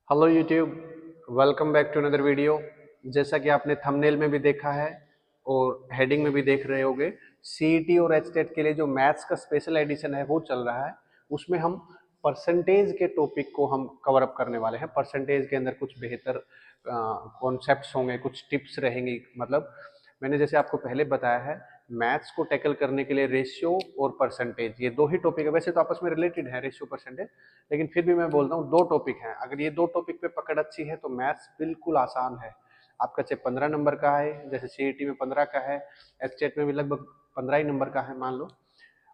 Hello YouTube. Welcome back to another video. जैसा कि आपने थंबनेल में भी देखा है और हेडिंग में भी देख रहे होंगे, सीईटी और एचटेट के लिए जो मैथ्स का स्पेशल एडिशन है वो चल रहा है। उसमें हम परसेंटेज के टॉपिक को हम कवर अप करने वाले हैं। परसेंटेज के अंदर कुछ बेहतर कॉन्सेप्ट्स होंगे, कुछ टिप्स रहेंगी। मतलब मैंने जैसे आपको पहले बताया है, मैथ्स को टैकल करने के लिए रेशियो और परसेंटेज, ये दो ही टॉपिक है। वैसे तो आपस में रिलेटेड है रेशियो परसेंटेज, लेकिन फिर भी मैं बोलता हूँ दो टॉपिक हैं। अगर ये दो टॉपिक पे पकड़ अच्छी है तो मैथ्स बिल्कुल आसान है। आपका चाहे 15 नंबर का है, जैसे सीईटी में 15 का है, एचटेट में भी लगभग 15 ही नंबर का है मान लो।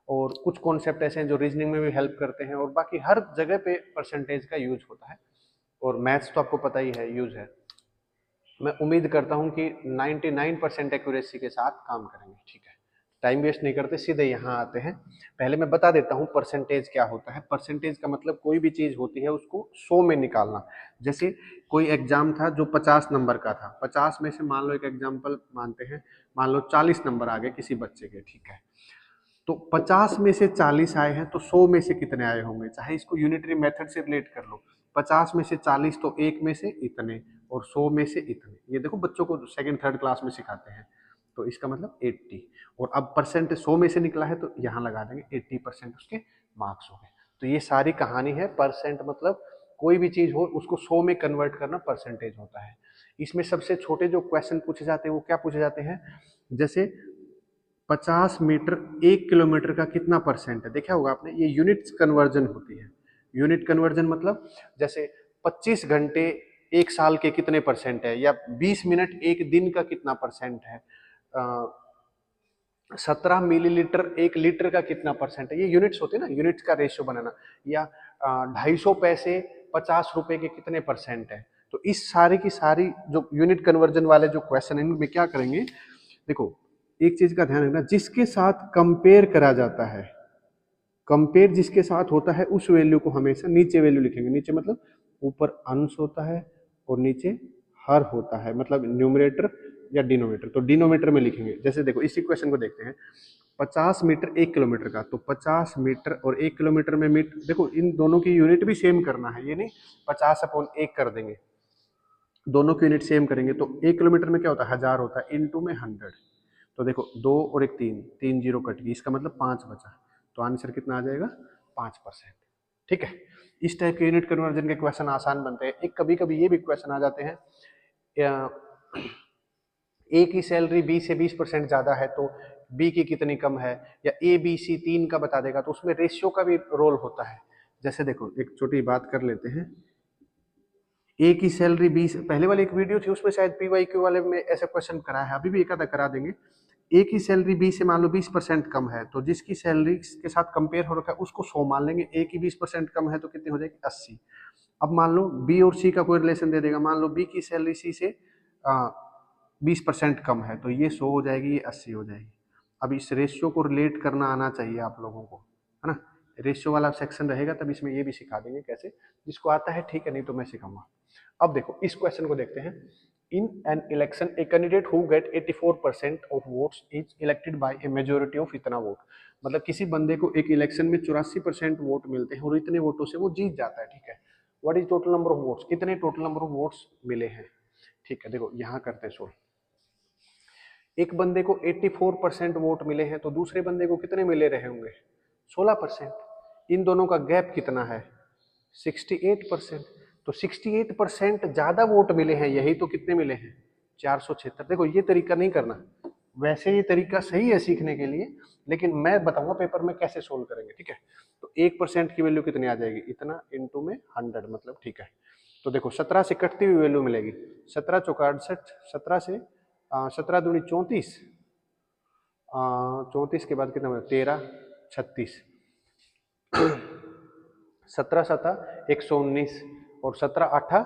और कुछ कॉन्सेप्ट ऐसे हैं जो रीजनिंग में भी हेल्प करते हैं, और बाकी हर जगह पे परसेंटेज का यूज होता है। और मैथ्स तो आपको पता ही है यूज है। मैं उम्मीद करता हूं कि 99% एक्यूरेसी के साथ काम करेंगे। ठीक है, टाइम वेस्ट नहीं करते, सीधे यहाँ आते हैं। पहले मैं बता देता हूँ परसेंटेज क्या होता है। परसेंटेज का मतलब कोई भी चीज होती है उसको 100 में निकालना। जैसे कोई एग्जाम था जो 50 नंबर का था, 50 में से मान लो, एक एग्जाम्पल मानते हैं, मान लो 40 नंबर आ गए किसी बच्चे के। ठीक है, तो 50 में से 40 आए हैं तो 100 में से कितने आए होंगे। चाहे इसको यूनिटरी मेथड से रिलेट कर लो, 50 में से 40 तो एक में से इतने, और 100 में से इतने। ये देखो बच्चों को सेकंड थर्ड क्लास में सिखाते हैं। तो इसका मतलब 80। और अब परसेंट 100 में से निकला है तो यहाँ लगा देंगे 80% उसके मार्क्स हो गए। तो ये सारी कहानी है। परसेंट मतलब कोई भी चीज हो उसको 100 में कन्वर्ट करना परसेंटेज होता है। इसमें सबसे छोटे जो क्वेश्चन पूछे जाते हैं वो क्या पूछे जाते हैं, जैसे 50 मीटर 1 किलोमीटर का कितना परसेंट है। देखा होगा आपने, ये यूनिट कन्वर्जन होती है। यूनिट कन्वर्जन मतलब जैसे 25 घंटे एक साल के कितने परसेंट है, या 20 मिनट एक दिन का कितना परसेंट है, 17 मिलीलीटर 1 लीटर का कितना परसेंट है। ये यूनिट्स होते हैं ना, यूनिट्स का रेशियो बनाना। या 250 पैसे 50 रुपए के कितने परसेंट है। तो इस सारी की सारी जो यूनिट कन्वर्जन वाले जो क्वेश्चन है, इनमें क्या करेंगे, देखो एक चीज का ध्यान रखना, जिसके साथ कंपेयर करा जाता है, कंपेयर जिसके साथ होता है उस वैल्यू को हमेशा नीचे वैल्यू लिखेंगे। नीचे मतलब ऊपर अंश होता है और नीचे हर होता है, मतलब न्यूमरेटर या डिनोमिनेटर। तो डिनोमिनेटर में लिखेंगे। जैसे देखो इस इक्वेशन को देखते हैं, 50 मीटर 1 किलोमीटर का, तो 50 मीटर और 1 किलोमीटर में मीटर, देखो इन दोनों की यूनिट भी सेम करना है, ये नहीं 50/1 कर देंगे। दोनों की यूनिट सेम करेंगे तो 1 किलोमीटर में क्या होता है, 1000 होता है, इंटू में 100। तो देखो दो और एक तीन, तीन जीरो कट गई, इसका मतलब 5 बचा। तो आंसर कितना आ जाएगा, 5%। ठीक है, इस टाइप के यूनिट कन्वर्जन के क्वेश्चन आसान बनते हैं। एक कभी कभी ये भी क्वेश्चन आ जाते हैं, ए की सैलरी बी से 20% ज्यादा है तो बी की कितनी कम है, या ए बी सी तीन का बता देगा, तो उसमें रेशियो का भी रोल होता है। जैसे देखो एक छोटी बात कर लेते हैं, ए की सैलरी 20, पहले वाली एक वीडियो थी उसमें शायद पी वाई क्यू वाले में ऐसा क्वेश्चन करा है, अभी भी एक आधा करा देंगे। ए की सैलरी बी से मान लो 20% कम है, तो जिसकी सैलरी के साथ कंपेयर हो रखा है उसको 100 मान लेंगे। ए की 20% कम है तो कितनी हो जाएगी, 80। अब मान लो बी और सी का कोई रिलेशन दे देगा, मान लो बी की सैलरी सी से 20% कम है, तो ये 100 हो जाएगी, ये 80 हो जाएगी। अब इस रेशियो को रिलेट करना आना चाहिए आप लोगों को, है ना। रेशियो वाला सेक्शन रहेगा तब इसमें ये भी सिखा देंगे कैसे, जिसको आता है ठीक है, नहीं तो मैं सिखाऊंगा। अब देखो इस क्वेश्चन को देखते हैं। In an election a candidate who get 84% of votes is elected by A majority of इतना वोट। मतलब किसी बंदे को एक इलेक्शन में 84% वोट मिलते हैं और इतने वोटों से वो जीत जाता है। ठीक है, what is total number of votes, कितने टोटल नंबर ऑफ वोट्स मिले हैं। ठीक है, देखो यहाँ करते हैं सोल्व। एक बंदे को 84% वोट मिले हैं तो दूसरे बंदे को कितने मिले रहे होंगे, 16%। इन दोनों का गैप कितना है, 68%। तो 68% ज्यादा वोट मिले हैं, यही तो कितने मिले हैं, 476। देखो ये तरीका नहीं करना, वैसे ये तरीका सही है सीखने के लिए, लेकिन मैं बताऊंगा पेपर में कैसे सोल्व करेंगे। ठीक है, तो 1% की वैल्यू कितनी आ जाएगी, इतना इंटू में 100, मतलब ठीक है। तो देखो 17 से कटती हुई वैल्यू मिलेगी, 17 चौका 68, 17 से 17 दूनी 34, 34 के बाद कितना, 13, 36, 17 7 119, और 17 8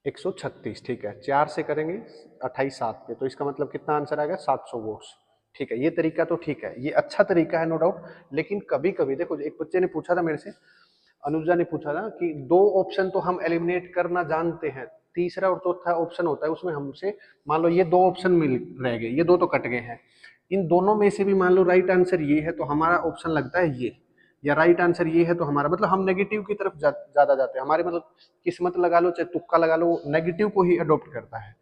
136। ठीक है, 4 से करेंगे 28 7 पे, तो इसका मतलब कितना आंसर आएगा, 700 वोट्स। ठीक है, ये तरीका तो ठीक है, ये अच्छा तरीका है नो डाउट। लेकिन कभी कभी देखो, एक बच्चे ने पूछा था मेरे से, अनुजा ने पूछा था कि दो ऑप्शन तो हम एलिमिनेट करना जानते हैं, तीसरा और चौथा ऑप्शन होता है उसमें हमसे, मान लो ये दो ऑप्शन मिल रह गए, ये दो तो कट गए हैं, इन दोनों में से भी मान लो राइट आंसर ये है तो हमारा ऑप्शन लगता है ये। या राइट आंसर ये है तो हमारा मतलब हम नेगेटिव की तरफ ज्यादा जाते हैं, हमारे मतलब किस्मत लगा लो चाहे तुक्का लगा लो, नेगेटिव को ही अडॉप्ट करता है।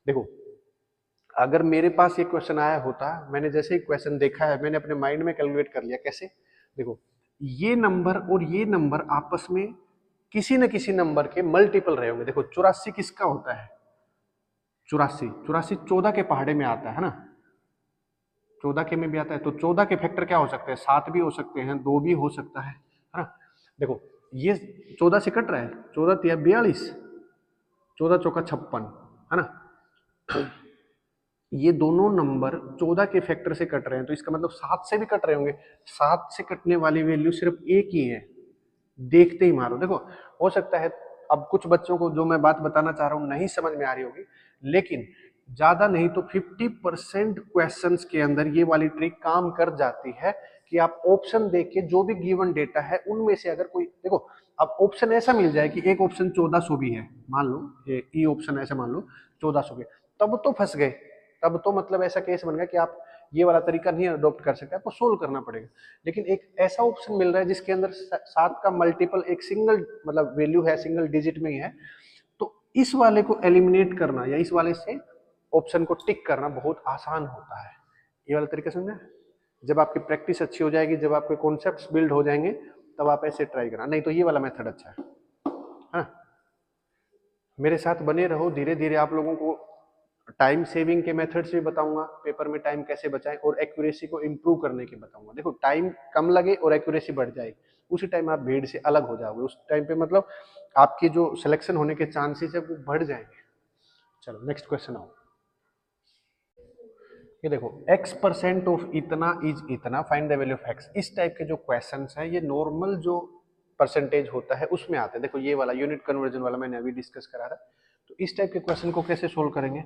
देखो अगर मेरे पास ये क्वेश्चन आया होता, मैंने जैसे ही क्वेश्चन देखा है मैंने अपने माइंड में कैलकुलेट कर लिया। कैसे? देखो ये नंबर और ये नंबर आपस में किसी न किसी नंबर के मल्टीपल रहे होंगे। देखो 84 किसका होता है? 84 84 14 के पहाड़े में आता है ना, 14 के में भी आता है। तो 14 के फैक्टर क्या हो सकते हैं? 7 भी हो सकते हैं, 2 भी हो सकता है ना। देखो ये 14 से कट रहा है, 14 तिया 42, 14 चौका 56 है ना। ये दोनों नंबर 14 के फैक्टर से कट रहे हैं, तो इसका मतलब 7 से भी कट रहे होंगे। 7 से कटने वाली वैल्यू सिर्फ एक ही है, देखते ही मारो। देखो हो सकता है अब कुछ बच्चों को जो मैं बात बताना चाह रहा हूं नहीं समझ में आ रही होगी, लेकिन ज्यादा नहीं तो 50% क्वेश्चंस के अंदर ये वाली ट्रिक काम कर जाती है कि आप ऑप्शन देख के जो भी गिवन डेटा है उनमें से अगर कोई, देखो अब ऑप्शन ऐसा मिल जाए कि एक ऑप्शन 1400 भी है, मान लो ये ऑप्शन ऐसा मान लो 1400 के, तब तो फंस गए। तब तो मतलब ऐसा केस बन गया कि आप ये वाला तरीका नहीं अडॉप्ट कर सकते, आपको सोल्व करना पड़ेगा। लेकिन एक ऐसा ऑप्शन मिल रहा है जिसके अंदर 7 का मल्टीपल एक सिंगल मतलब वैल्यू है, सिंगल डिजिट में ही है, तो इस वाले को एलिमिनेट करना या इस वाले से ऑप्शन को टिक करना बहुत आसान होता है। ये वाला तरीका समझा? जब आपकी प्रैक्टिस अच्छी हो जाएगी, जब आपके कॉन्सेप्ट्स बिल्ड हो जाएंगे, तब आप ऐसे ट्राई करना, नहीं तो ये वाला मेथड अच्छा है। हाँ मेरे साथ बने रहो, धीरे धीरे आप लोगों को टाइम सेविंग के मेथड्स भी बताऊंगा, पेपर में टाइम कैसे बचाएं, और एक्यूरेसी को इंप्रूव करने के बताऊंगा। देखो टाइम कम लगे और एक्यूरेसी बढ़ जाए, उसी टाइम आप भीड़ से अलग हो जाओगे, उस टाइम पे मतलब आपकी जो सिलेक्शन होने के चांसेस है वो बढ़ जाएंगे। चलो नेक्स्ट क्वेश्चन आओ। ये देखो x% ऑफ इतना इज इतना, find the value of x। इस टाइप के जो क्वेश्चंस हैं ये नॉर्मल जो परसेंटेज होता है उसमें आते हैं। देखो ये वाला यूनिट कन्वर्जन वाला मैंने अभी डिस्कस करा था। तो इस टाइप के क्वेश्चन को कैसे सोल्व करेंगे?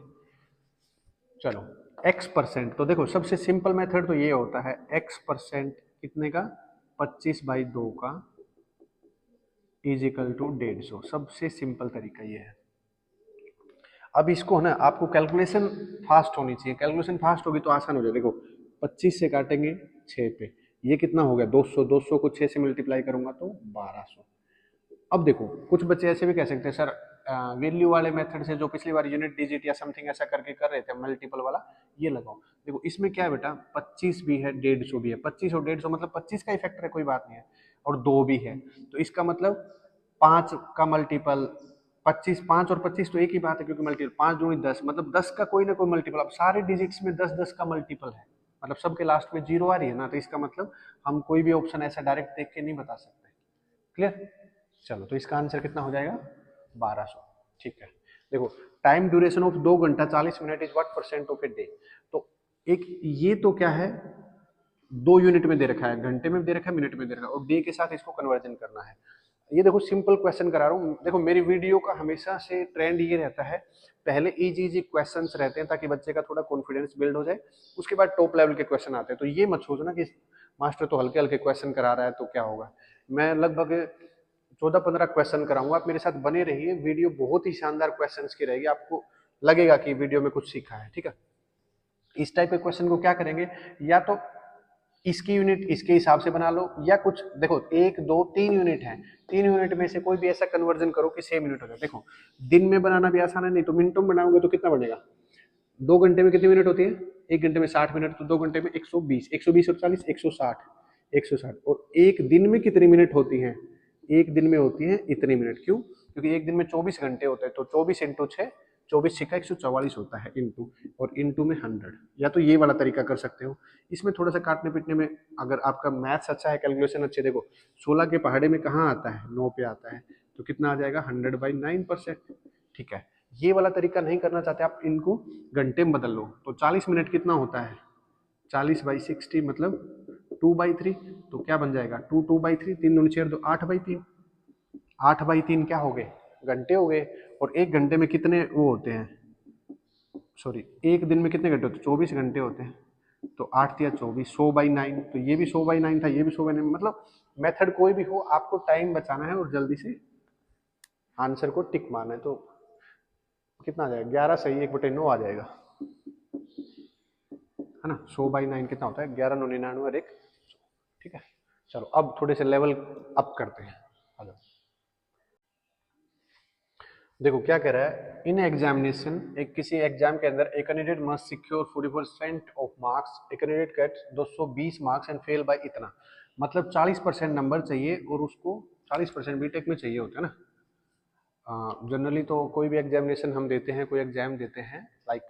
चलो x%, तो देखो सबसे सिंपल मेथड तो ये होता है x% कितने का? 25/2 का इज इक्वल टू 150। सबसे सिंपल तरीका ये है। अब इसको ना आपको कैलकुलेशन फास्ट होनी चाहिए, कैलकुलेशन फास्ट होगी तो आसान हो जाए। देखो 25 से काटेंगे 6 पे, ये कितना हो गया? 200। 200 को 6 से मल्टीप्लाई करूंगा तो 1200। अब देखो कुछ बच्चे ऐसे भी कह सकते हैं सर वैल्यू वाले मेथड से जो पिछली बार यूनिट डिजिट या समथिंग ऐसा करके कर रहे थे मल्टीपल वाला, ये लगाओ। देखो इसमें क्या है बेटा, 25 भी है 150 भी है, 25 और 150 मतलब 25 का ही फैक्टर है, कोई बात नहीं है, और 2 भी है, तो इसका मतलब 5 का मल्टीपल 25, 5 और 25 तो एक ही बात है, क्योंकि मल्टीपल 5 दूनी 10 मतलब 10 का कोई ना कोई मल्टीपल। अब सारे डिजिट्स में 10 10 का मल्टीपल है, मतलब सबके लास्ट में जीरो आ रही है ना, तो इसका मतलब हम कोई भी ऑप्शन ऐसा डायरेक्ट देख के नहीं बता सकते। क्लियर? चलो तो इसका आंसर कितना हो जाएगा? 1200। ठीक है। देखो टाइम ड्यूरेशन ऑफ 2 घंटा 40 minute is what percent of a day. तो एक ये तो क्या है, 2 यूनिट में दे रखा है, घंटे में दे रखा है, मिनट में दे रखा है, और डे के साथ इसको कन्वर्जन करना है। ये देखो सिंपल क्वेश्चन करा रहा हूँ। देखो मेरी वीडियो का हमेशा से ट्रेंड ये रहता है, पहले इजी इजी क्वेश्चंस रहते हैं ताकि बच्चे का थोड़ा कॉन्फिडेंस बिल्ड हो जाए, उसके बाद टॉप लेवल के क्वेश्चन आते हैं। तो ये मत सोचना कि मास्टर तो हल्के हल्के क्वेश्चन करा रहा है तो क्या होगा। मैं लगभग 14-15 क्वेश्चन कराऊंगा, आप मेरे साथ बने रहिए, वीडियो बहुत ही शानदार क्वेश्चंस की रहेगी, आपको लगेगा कि वीडियो में कुछ सीखा है। ठीक है, इस टाइप के क्वेश्चन को क्या करेंगे, या तो इसकी यूनिट इसके हिसाब से बना लो, या कुछ देखो 1 2 3 यूनिट है, 3 यूनिट में से कोई भी ऐसा कन्वर्जन करो कि सेम यूनिट हो जाए। देखो दिन में बनाना भी आसान है, नहीं तो मिनटों में बनाओगे तो कितना बनेगा? 2 घंटे में कितनी मिनट होती है? 1 घंटे में 60 मिनट, तो 2 घंटे में 120, 120 और 40 160, 160। और एक दिन में कितनी मिनट होती है? एक दिन में होती है इतनी मिनट। क्यों? क्योंकि एक दिन में 24 घंटे होते हैं, तो 24 इंटू 6, 24 छिक्का 144 होता है, इंटू, और इंटू में 100। या तो ये वाला तरीका कर सकते हो, इसमें थोड़ा सा काटने पीटने में अगर आपका मैथ्स अच्छा है, कैलकुलेशन अच्छे, देखो 16 के पहाड़े में कहाँ आता है? 9 पे आता है, तो कितना आ जाएगा? 100/9%। ठीक है, ये वाला तरीका नहीं करना चाहते आप, इनको घंटे में बदल लो, तो 40 मिनट कितना होता है? 40/60 मतलब 2/3। तो क्या बन जाएगा? 2/3, 3 दूनी 6 तो 8/3। 8/3 क्या हो गए? घंटे हो गए। और एक घंटे में कितने वो होते हैं, सॉरी एक दिन में कितने घंटे होते हैं? 24 घंटे होते हैं। तो 8 या 24, 100/9, तो ये भी 100/9 था, ये भी 100/9। मतलब मेथड कोई भी हो, आपको टाइम बचाना है और जल्दी से आंसर को टिक मारना है। तो कितना आ जाएगा? 11 सही 1/9 आ जाएगा, है ना। 100/9 कितना होता है? 11 9 99 और 1। ठीक है, चलो अब थोड़े से लेवल अप करते हैं। आ जाओ। देखो क्या कह रहा है, इन एग्जामिनेशन, एक किसी एग्जाम के अंदर a candidate must secure 40% of marks, a candidate gets 220 marks and fail by इतना, मतलब 40% नंबर चाहिए और उसको 40% बीटेक में चाहिए होता है ना। जनरली तो कोई भी एग्जामिनेशन हम देते हैं, कोई एग्जाम देते हैं लाइक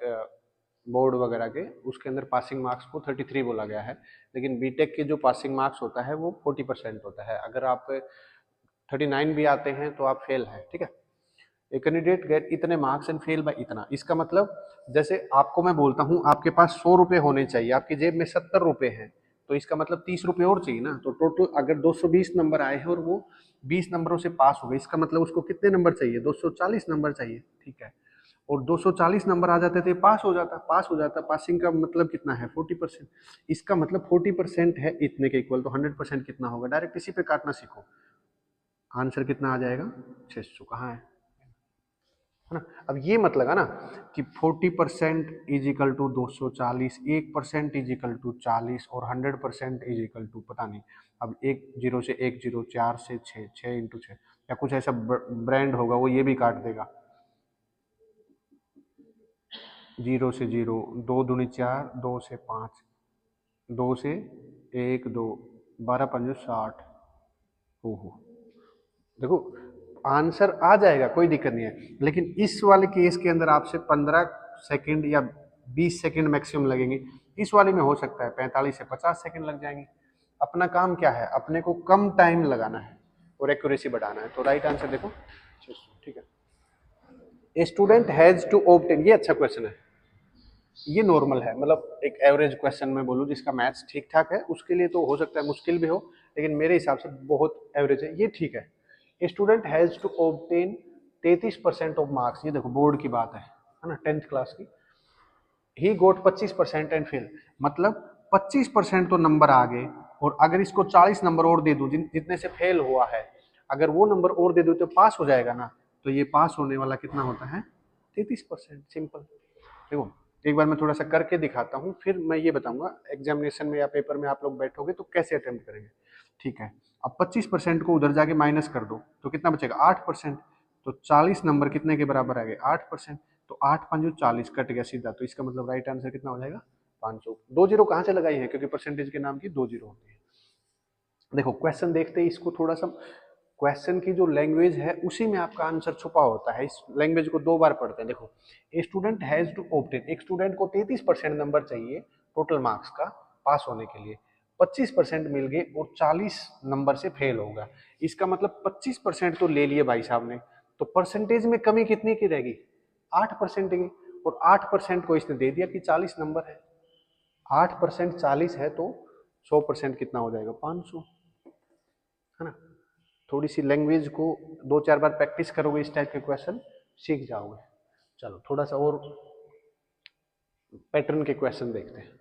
बोर्ड वगैरह के, उसके अंदर पासिंग मार्क्स को 33 बोला गया है, लेकिन बीटेक के जो पासिंग मार्क्स होता है वो 40% होता है। अगर आप 39 भी आते हैं तो आप फेल हैं, ठीक है। ए कैंडिडेट गेट इतने मार्क्स एंड फेल बाय इतना, इसका मतलब जैसे आपको मैं बोलता हूँ आपके पास 100 रुपए होने चाहिए, आपकी जेब में 70 रुपए हैं, तो इसका मतलब 30 रुपए और चाहिए ना। तो टोटल अगर 220 नंबर आए हैं और वो 20 नंबरों से पास हो गए, इसका मतलब उसको कितने नंबर चाहिए, 240 नंबर चाहिए, ठीक है। और 240 नंबर आ जाते थे, पास हो जाता। पासिंग का मतलब कितना है, 40%। इसका मतलब 40% है इतने के इक्वल, तो 100% कितना होगा, डायरेक्ट इसी पे काटना सीखो। आंसर कितना आ जाएगा, 600। कहाँ है ना। अब ये मत लगा ना कि 40% is equal to 240, 1% is equal to 40 और 100% इज इक्वल टू पता नहीं। अब एक जीरो से एक जीरो, 4 से 6, 6 इंटू 6, या कुछ ऐसा ब्रांड होगा वो ये भी काट देगा। 0 से 0, 2 दूनी 4, 2 से 5, 2 से 1, 2, 12 पंजे 60। ओहो, देखो आंसर आ जाएगा, कोई दिक्कत नहीं है, लेकिन इस वाले केस के अंदर आपसे 15 सेकंड या 20 सेकंड मैक्सिमम लगेंगे। इस वाले में हो सकता है 45 से 50 सेकंड लग जाएंगे। अपना काम क्या है, अपने को कम टाइम लगाना है और एक्यूरेसी बढ़ाना है। तो राइट आंसर देखो, ठीक है। A student has to obtain, ये अच्छा क्वेश्चन है, ये नॉर्मल है, मतलब एक एवरेज क्वेश्चन में बोलूँ जिसका मैथ्स ठीक ठाक है उसके लिए तो हो सकता है मुश्किल भी हो, लेकिन मेरे हिसाब से बहुत एवरेज है, ये ठीक है। Student has to obtain 33% of marks, ये देखो बोर्ड की बात है ना, 10th क्लास की। ही गोट 25% एंड फेल, मतलब 25% तो नंबर आ गए, और अगर इसको 40 नंबर और दे दूं जितने से फेल हुआ है, अगर वो नंबर और दे दूं तो पास हो जाएगा ना। तो ये पास होने वाला कितना होता है, 33%। सिंपल। देखो एक बार मैं थोड़ा सा करके दिखाता हूँ, फिर मैं ये बताऊंगा एग्जामिनेशन में या पेपर में आप लोग बैठोगे तो कैसे अटेम्प्ट करेंगे, ठीक है। अब 25% को उधर जाके माइनस कर दो तो कितना बचेगा, 8%। तो 40 नंबर कितने के बराबर आ गए, 8%। तो 8 पंजो 40 कट गया सीधा, तो इसका मतलब राइट आंसर कितना हो जाएगा, 500। 2 जीरो कहाँ से लगाई है, क्योंकि परसेंटेज के नाम की 2 जीरो होती है। देखो क्वेश्चन देखते ही इसको थोड़ा सा, क्वेश्चन की जो लैंग्वेज है उसी में आपका आंसर छुपा होता है, इस लैंग्वेज को 2 बार पढ़ते हैं। देखो a student has to obtain, एक स्टूडेंट को 33% नंबर चाहिए टोटल मार्क्स का पास होने के लिए, 25% मिल गए और 40 नंबर से फेल होगा। इसका मतलब 25% तो ले लिए भाई साहब ने, तो परसेंटेज में कमी कितनी की रहेगी, 8% की। और 8% को इसने दे दिया कि 40 नंबर है, 8% 40 है, तो 100% कितना हो जाएगा, 500, है ना। थोड़ी सी लैंग्वेज को 2-4 बार प्रैक्टिस करोगे, इस टाइप के क्वेश्चन सीख जाओगे। चलो थोड़ा सा और पैटर्न के क्वेश्चन देखते हैं।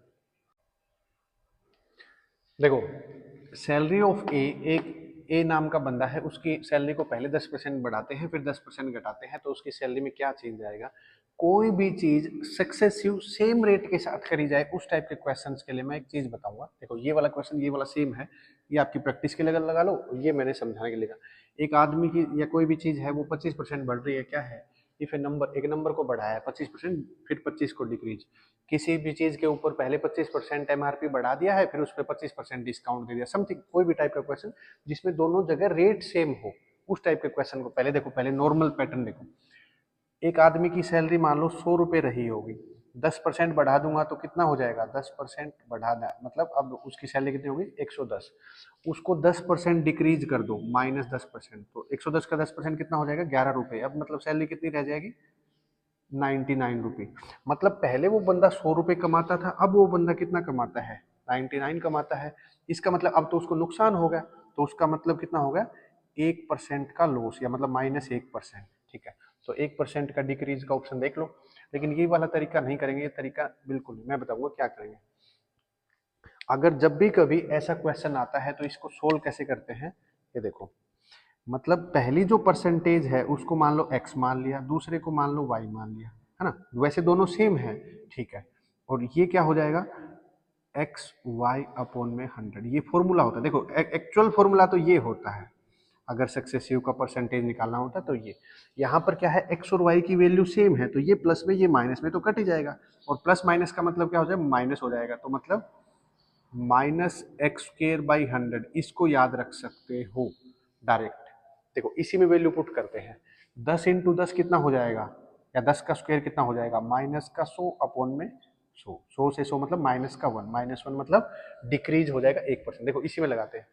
देखो सैलरी ऑफ ए, एक ए नाम का बंदा है, उसकी सैलरी को पहले 10% बढ़ाते हैं फिर 10% घटाते हैं, तो उसकी सैलरी में क्या चेंज आएगा। कोई भी चीज सक्सेसिव सेम रेट के साथ करी जाए, उस टाइप के क्वेश्चंस के लिए मैं एक चीज बताऊंगा। देखो ये वाला क्वेश्चन, ये वाला सेम है, ये आपकी प्रैक्टिस के लिए लगा लो, ये मैंने समझाने के लिए कहा। एक आदमी की या कोई भी चीज है वो 25% बढ़ रही है, क्या है, इफ एक नंबर को बढ़ाया 25%, फिर 25 को डिक्रीज, किसी भी चीज के ऊपर पहले 25% एमआरपी बढ़ा दिया है, फिर उस पर 25% डिस्काउंट दे दिया, समथिंग कोई भी टाइप का क्वेश्चन जिसमें दोनों जगह रेट सेम हो, उस टाइप के क्वेश्चन को पहले देखो, पहले नॉर्मल पैटर्न देखो। एक आदमी की सैलरी मान लो 100 रुपए रही होगी, 10% बढ़ा दूंगा तो कितना हो जाएगा, 10% बढ़ाना मतलब अब उसकी सैलरी कितनी होगी, 110। उसको 10% डिक्रीज कर दो, -10%, तो 110 का 10% कितना हो जाएगा, 11 रुपए। अब मतलब सैलरी कितनी रह जाएगी, 99 रुपये। मतलब पहले वो बंदा 100 रुपये कमाता था, अब वो बंदा कितना कमाता है, 99 कमाता है। इसका मतलब अब तो उसको नुकसान हो गया, तो उसका मतलब कितना हो गया, 1% का लॉस, या मतलब -1%, ठीक है। तो 1% का डिक्रीज का ऑप्शन देख लो, लेकिन ये वाला तरीका नहीं करेंगे, ये तरीका बिल्कुल नहीं। मैं बताऊंगा क्या करेंगे। अगर जब भी कभी ऐसा क्वेश्चन आता है तो इसको सोल्व कैसे करते हैं, ये देखो। मतलब पहली जो परसेंटेज है उसको मान लो x मान लिया, दूसरे को मान लो y मान लिया, है ना, वैसे दोनों सेम है, ठीक है। और ये क्या हो जाएगा, एक्स वाई अपॉन में 100, ये फॉर्मूला होता है। देखो एक्चुअल फॉर्मूला तो ये होता है, अगर सक्सेसिव का परसेंटेज निकालना होता तो ये। यहाँ पर क्या है, एक्स और वाई की वैल्यू सेम है, तो ये प्लस में ये माइनस में तो कट ही जाएगा, और प्लस माइनस का मतलब क्या हो जाएगा, माइनस हो जाएगा, तो मतलब माइनस एक्स स्क्र बाई 100, इसको याद रख सकते हो डायरेक्ट। देखो इसी में वैल्यू पुट करते हैं, 10 इंटू 10 कितना हो जाएगा, या 10 का स्क्वायर कितना हो जाएगा, माइनस का 100 अपॉन में 100, 100 से 100 मतलब माइनस का 1, माइनस 1 मतलब डिक्रीज हो जाएगा 1%। देखो इसी में लगाते हैं,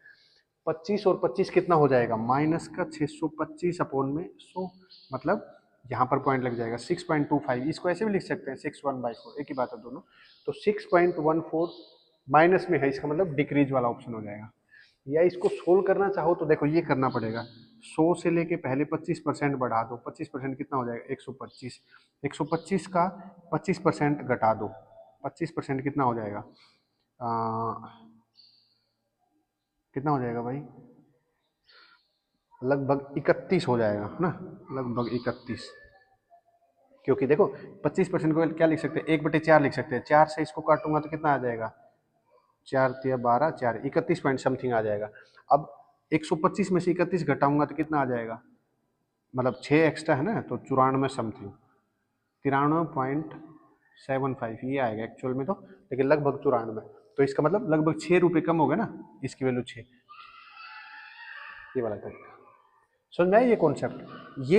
25 और 25 कितना हो जाएगा, माइनस का 625 अपॉन में 100, मतलब यहाँ पर पॉइंट लग जाएगा 6.25, इसको ऐसे भी लिख सकते हैं 6/1/4, एक ही बात है दोनों। तो 6.14 माइनस में है, इसका मतलब डिक्रीज वाला ऑप्शन हो जाएगा। या इसको सोल्व करना चाहो तो देखो ये करना पड़ेगा, 100 से लेके पहले 25% बढ़ा दो, 25% कितना हो जाएगा, 125, 125 का 25% घटा दो, 25% कितना हो जाएगा, कितना हो जाएगा भाई, लगभग 31 हो जाएगा, है ना, लगभग 31। क्योंकि देखो 25% को क्या लिख सकते हैं, 1/4 लिख सकते हैं, 4 से इसको काटूंगा तो कितना आ जाएगा, 4 तिया 12, 4 31 पॉइंट समथिंग आ जाएगा। अब 125 में से 31 घटाऊंगा तो कितना आ जाएगा, मतलब 6 एक्स्ट्रा है ना, तो 94 समथिंग, 93.75 ये आएगा एक्चुअल में तो, लेकिन लगभग 94, तो इसका मतलब लगभग 6 रुपये कम हो गए ना, इसकी वैल्यू 6, ये वाला तरीका समझ में आया। ये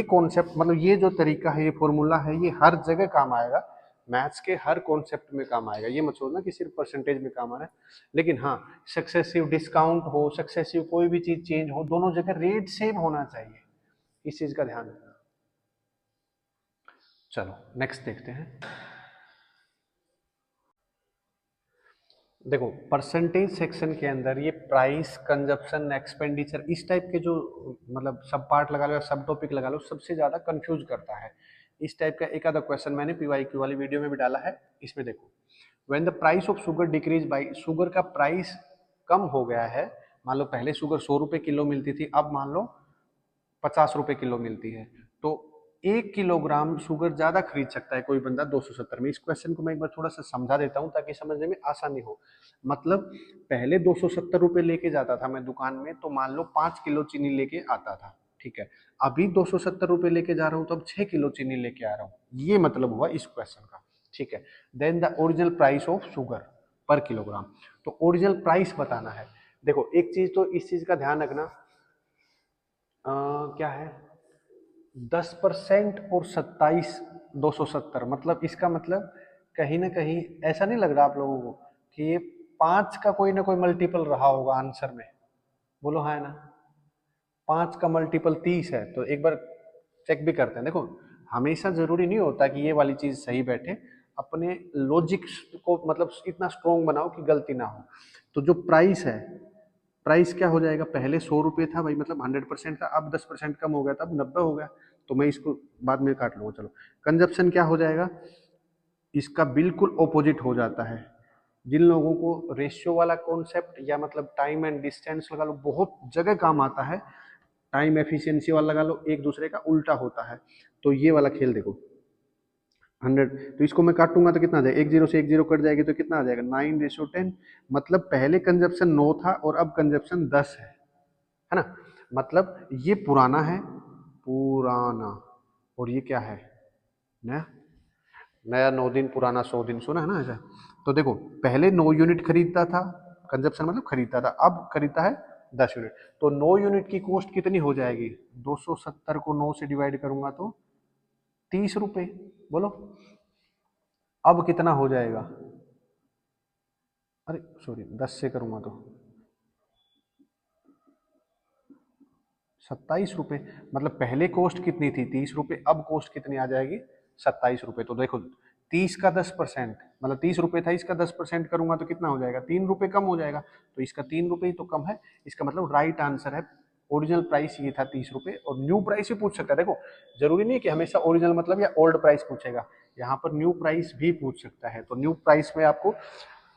कॉन्सेप्ट मतलब ये जो तरीका है, ये फॉर्मूला है, ये हर जगह काम आएगा, मैथ्स के हर कॉन्सेप्ट में काम आएगा। ये मत सोचना कि सिर्फ परसेंटेज में काम आ रहा है, लेकिन हाँ सक्सेसिव डिस्काउंट हो, सक्सेसिव कोई भी चीज चेंज हो, दोनों जगह रेट सेम होना चाहिए, इस चीज का ध्यान रखना। चलो नेक्स्ट देखते हैं। देखो परसेंटेज सेक्शन के अंदर ये प्राइस, कंजप्शन, एक्सपेंडिचर, इस टाइप के जो मतलब सब पार्ट लगा लो या सब टॉपिक लगा लो, सबसे ज्यादा कंफ्यूज करता है। इस टाइप का एक आधा क्वेश्चन मैंने पीवाईक्यू वाली वीडियो में भी डाला है, इसमें देखो, when the price of sugar decrease by, sugar का प्राइस कम हो गया है, मान लो पहले शुगर 100 रुपये किलो मिलती थी, अब मान लो 50 रुपये किलो मिलती है, तो 1 किलोग्राम शुगर ज्यादा खरीद सकता है कोई बंदा 270 में। इस क्वेश्चन को मैं एक बार थोड़ा सा समझा देता हूँ ताकि समझने में आसानी हो। मतलब पहले 270 रुपये लेके जाता था मैं दुकान में, तो मान लो 5 किलो चीनी लेके आता था, ठीक है, अभी 270 रुपये लेके जा रहा हूँ तो अब 6 किलो चीनी लेके आ रहा हूँ, ये मतलब हुआ इस क्वेश्चन का, ठीक है। Then the original price of sugar per kilogram, तो ओरिजिनल प्राइस बताना है। देखो एक चीज तो इस चीज का ध्यान रखना, क्या है, 10% और 27, 270, मतलब इसका मतलब कहीं ना कहीं ऐसा नहीं लग रहा आप लोगों को कि ये 5 का कोई ना कोई मल्टीपल रहा होगा आंसर में, बोलो हाँ है ना, 5 का मल्टीपल 30 है, तो एक बार चेक भी करते हैं। देखो हमेशा जरूरी नहीं होता कि ये वाली चीज सही बैठे, अपने लॉजिक को मतलब इतना स्ट्रोंग बनाओ कि गलती ना हो। तो जो प्राइस है, प्राइस क्या हो जाएगा, पहले 100 रुपये था भाई, मतलब 100% था, अब 10% कम हो गया था, अब 90 हो गया, तो मैं इसको बाद में काट लूँगा। चलो कंजप्शन क्या हो जाएगा, इसका बिल्कुल ऑपोजिट हो जाता है। जिन लोगों को रेशियो वाला कॉन्सेप्ट या मतलब टाइम एंड डिस्टेंस लगा लो, बहुत जगह काम आता है, टाइम एफिशिएंसी वाला लगा लो, एक दूसरे का उल्टा होता है। तो ये वाला खेल देखो, 100, तो इसको मैं काटूंगा तो कितना आ जाएगा, 1 0 से 1 0 कट जाएगी तो कितना आ जाएगा, 9:10, मतलब पहले कंजप्शन 9 था और अब कंजप्शन 10 है ना, मतलब ये पुराना है, पुराना, और ये क्या है, नया, नया 9 दिन, पुराना 100 दिन, सुना है ना ऐसा। तो देखो पहले 9 यूनिट खरीदता था, कंजप्शन मतलब खरीदता था, अब खरीदता है 10 यूनिट, तो 9 यूनिट की कॉस्ट कितनी हो जाएगी, 270 को 9 से डिवाइड करूंगा तो 30 रुपये, बोलो अब कितना हो जाएगा, अरे सॉरी 10 से करूंगा तो 27 रुपये, मतलब पहले कॉस्ट कितनी थी 30 रुपये, अब कॉस्ट कितनी आ जाएगी 27 रुपये। तो देखो 30 का 10%, मतलब 30 रुपये था, इसका 10% करूंगा तो कितना हो जाएगा, 3 रुपये कम हो जाएगा, तो इसका 3 रुपये ही तो कम है, इसका मतलब राइट आंसर है। ओरिजिनल प्राइस ये था 30 रुपये, और न्यू प्राइस भी पूछ सकता है। देखो जरूरी नहीं है कि हमेशा ओरिजिनल मतलब या ओल्ड प्राइस पूछेगा, यहाँ पर न्यू प्राइस भी पूछ सकता है। तो न्यू प्राइस में आपको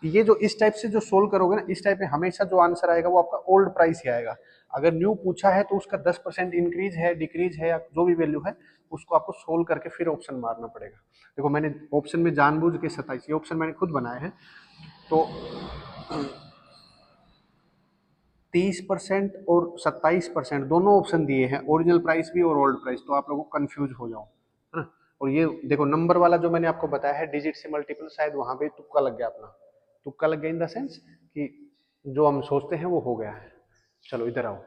ये जो इस टाइप से जो सोल्व करोगे ना, इस टाइप में हमेशा जो आंसर आएगा वो आपका ओल्ड प्राइस ही आएगा। अगर न्यू पूछा है तो उसका 10% इंक्रीज है, डिक्रीज है, या जो भी वैल्यू है उसको आपको सोल्व करके फिर ऑप्शन मारना पड़ेगा। देखो मैंने ऑप्शन में जानबूझ के 27, ये ऑप्शन मैंने खुद बनाया है, तो 30% और 27% दोनों ऑप्शन दिए हैं, ओरिजिनल प्राइस भी और ओल्ड प्राइस, तो आप लोगों को कंफ्यूज हो जाओ, है ना। और ये देखो नंबर वाला जो मैंने आपको बताया है डिजिट से मल्टीपल, शायद वहां पे तुक्का लग गया अपना, तुक्का लग गया इन द सेंस कि जो हम सोचते हैं वो हो गया है। चलो इधर आओ,